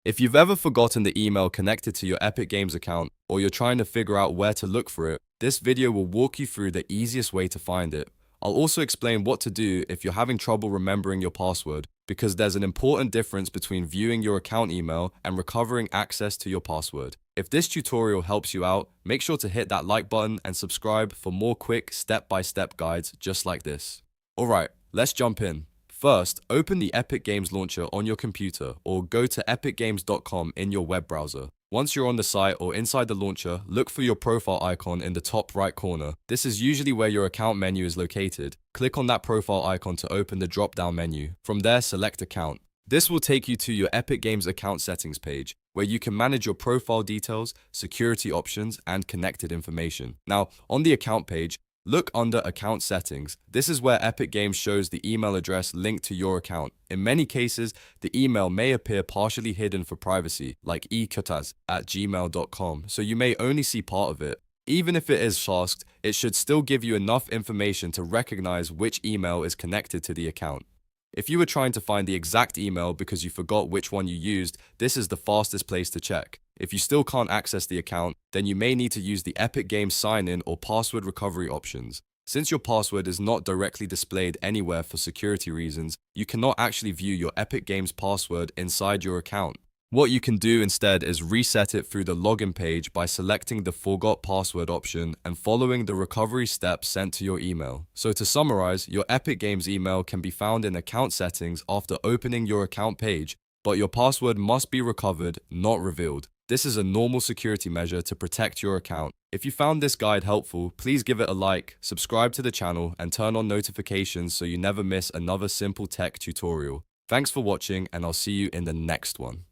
If you've ever forgotten the email connected to your Epic Games account, or you're trying to figure out where to look for it, this video will walk you through the easiest way to find it. I'll also explain what to do if you're having trouble remembering your password, because there's an important difference between viewing your account email and recovering access to your password. If this tutorial helps you out, make sure to hit that like button and subscribe for more quick step-by-step guides just like this. Alright, let's jump in. First, open the Epic Games launcher on your computer or go to epicgames.com in your web browser. Once you're on the site or inside the launcher, look for your profile icon in the top right corner. This is usually where your account menu is located. Click on that profile icon to open the drop-down menu. From there, select Account. This will take you to your Epic Games account settings page, where you can manage your profile details, security options, and connected information. Now, on the account page, look under Account Settings. This is where Epic Games shows the email address linked to your account. In many cases, the email may appear partially hidden for privacy, like ekutaz@gmail.com, so you may only see part of it. Even if it is masked, it should still give you enough information to recognize which email is connected to the account. If you were trying to find the exact email because you forgot which one you used, this is the fastest place to check. If you still can't access the account, then you may need to use the Epic Games sign-in or password recovery options. Since your password is not directly displayed anywhere for security reasons, you cannot actually view your Epic Games password inside your account. What you can do instead is reset it through the login page by selecting the Forgot Password option and following the recovery steps sent to your email. So to summarize, your Epic Games email can be found in account settings after opening your account page, but your password must be recovered, not revealed. This is a normal security measure to protect your account. If you found this guide helpful, please give it a like, subscribe to the channel, and turn on notifications so you never miss another simple tech tutorial. Thanks for watching, and I'll see you in the next one.